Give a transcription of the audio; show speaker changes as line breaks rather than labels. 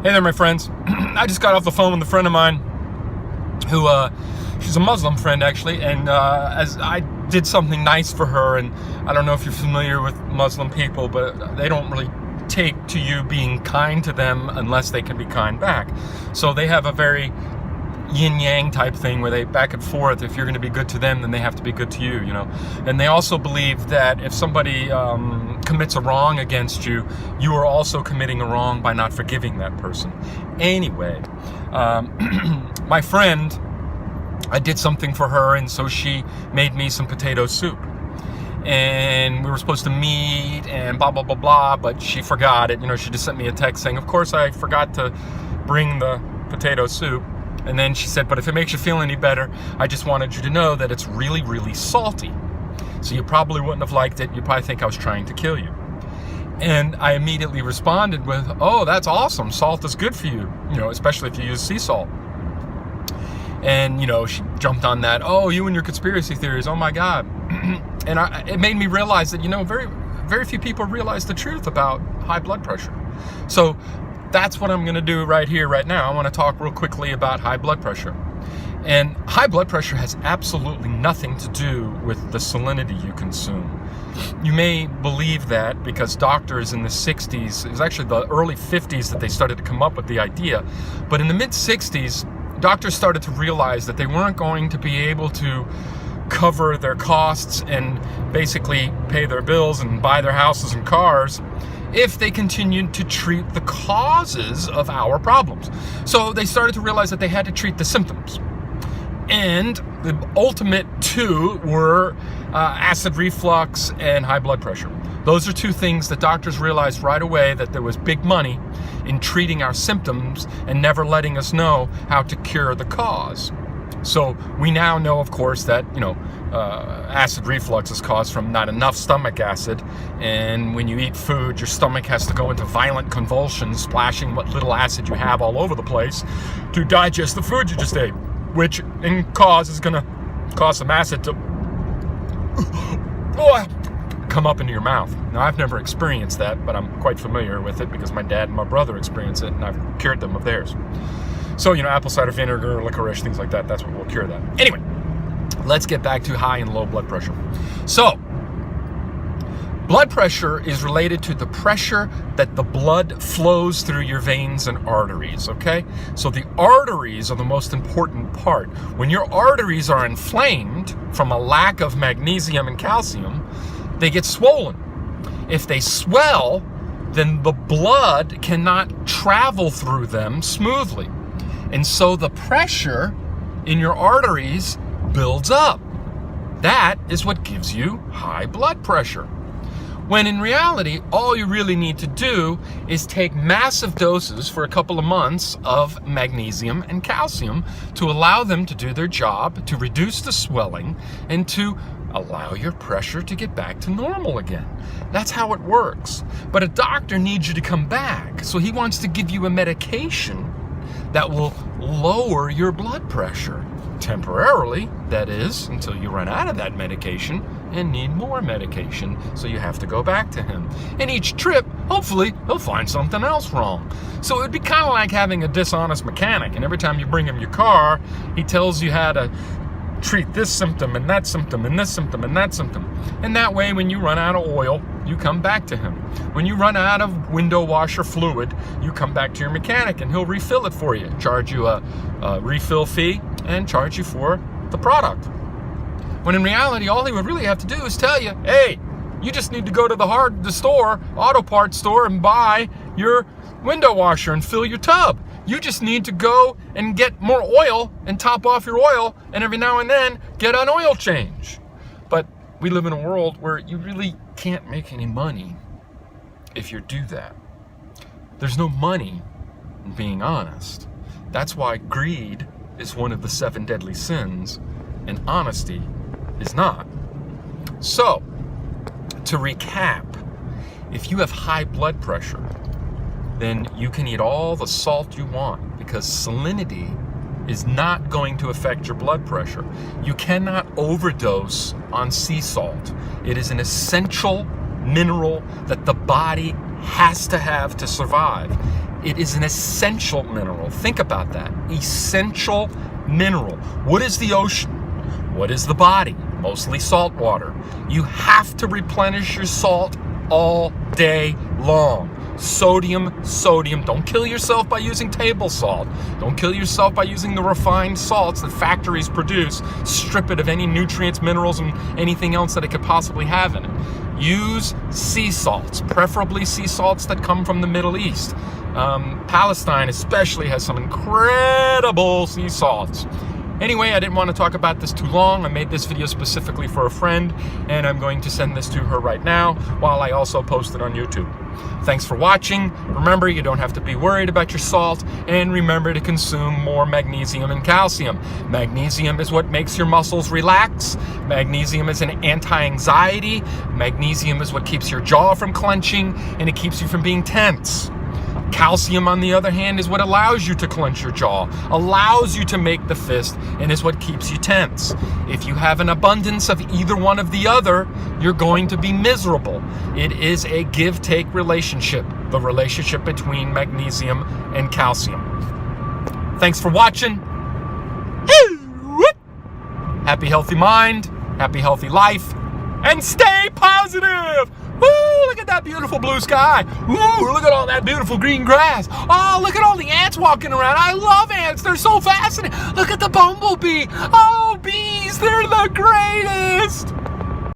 Hey there, my friends. I just got off the phone with a friend of mine who, she's a Muslim friend actually, and as I did something nice for her, and I don't know if you're familiar with Muslim people, but they don't really take to you being kind to them unless they can be kind back. So they have a very yin-yang type thing where they back and forth. If you're going to be good to them, then they have to be good to you, you know. And they also believe that if somebody commits a wrong against you, you are also committing a wrong by not forgiving that person. Anyway, my friend, I did something for her, and so she made me some potato soup. And we were supposed to meet and blah, blah, blah, blah, but she forgot it. You know, she just sent me a text saying, of course I forgot to bring the potato soup. And then she said, but if it makes you feel any better, I just wanted you to know that it's really, really salty. So you probably wouldn't have liked it. You probably think I was trying to kill you. And I immediately responded with, oh, that's awesome. Salt is good for you, you know, especially if you use sea salt. And, you know, she jumped on that. Oh, you and your conspiracy theories. Oh, my God. And it made me realize that, you know, very, very few people realize the truth about high blood pressure. So that's what I'm going to do right here, right now. I want to talk real quickly about high blood pressure. And high blood pressure has absolutely nothing to do with the salinity you consume. You may believe that because doctors in the 60s, it was actually the early 50s that they started to come up with the idea. But in the mid 60s, doctors started to realize that they weren't going to be able to cover their costs and basically pay their bills and buy their houses and cars if they continued to treat the causes of our problems. So they started to realize that they had to treat the symptoms. And the ultimate two were acid reflux and high blood pressure. Those are two things that doctors realized right away that there was big money in treating our symptoms and never letting us know how to cure the cause. So we now know, of course, that, you know, acid reflux is caused from not enough stomach acid, and when you eat food, your stomach has to go into violent convulsions, splashing what little acid you have all over the place to digest the food you just ate, which in cause is going to cause some acid to come up into your mouth. Now, I've never experienced that, but I'm quite familiar with it because my dad and my brother experienced it, and I've cured them of theirs. So, you know, apple cider vinegar, licorice, things like that, that's what will cure that. Anyway, let's get back to high and low blood pressure. So, blood pressure is related to the pressure that the blood flows through your veins and arteries, okay? So the arteries are the most important part. When your arteries are inflamed from a lack of magnesium and calcium, they get swollen. If they swell, then the blood cannot travel through them smoothly. And so the pressure in your arteries builds up. That is what gives you high blood pressure. When in reality, all you really need to do is take massive doses for a couple of months of magnesium and calcium to allow them to do their job, to reduce the swelling, and to allow your pressure to get back to normal again. That's how it works. But a doctor needs you to come back, so he wants to give you a medication that will lower your blood pressure. Temporarily, that is, until you run out of that medication and need more medication, so you have to go back to him. And each trip, hopefully, he'll find something else wrong. So it would be kind of like having a dishonest mechanic, and every time you bring him your car, he tells you how to treat this symptom and that symptom and this symptom and that symptom. And that way, when you run out of oil, you come back to him. When you run out of window washer fluid, you come back to your mechanic and he'll refill it for you, charge you a refill fee, and charge you for the product. When in reality, all he would really have to do is tell you, hey, you just need to go to the store, auto parts store, and buy your window washer and fill your tub. You just need to go and get more oil and top off your oil, and every now and then get an oil change. But we live in a world where you really can't make any money if you do that. There's no money in being honest. That's why greed is one of the 7 deadly sins, and honesty is not. So, to recap, if you have high blood pressure, then you can eat all the salt you want, because salinity is not going to affect your blood pressure. You cannot overdose on sea salt. It is an essential mineral that the body has to have to survive. It is an essential mineral. Think about that. Essential mineral. What is the ocean? What is the body? Mostly salt water. You have to replenish your salt all day long. Sodium. Don't kill yourself by using table salt. Don't kill yourself by using the refined salts that factories produce. Strip it of any nutrients, minerals, and anything else that it could possibly have in it. Use sea salts, preferably sea salts that come from the Middle East. Palestine especially has some incredible sea salts. Anyway, I didn't want to talk about this too long. I made this video specifically for a friend, and I'm going to send this to her right now while I also post it on YouTube. Thanks for watching. Remember, you don't have to be worried about your salt, and remember to consume more magnesium and calcium. Magnesium is what makes your muscles relax. Magnesium is an anti-anxiety. Magnesium is what keeps your jaw from clenching, and it keeps you from being tense. Calcium, on the other hand, is what allows you to clench your jaw, allows you to make the fist, and is what keeps you tense. If you have an abundance of either one of the other, you're going to be miserable. It is a give-take relationship, the relationship between magnesium and calcium. Thanks for watching. Happy, healthy mind, happy, healthy life, and stay positive. Woo, look at that beautiful blue sky. Woo, look at all that beautiful green grass. Oh, look at all the ants walking around. I love ants. They're so fascinating. Look at the bumblebee. Oh, bees, they're the greatest.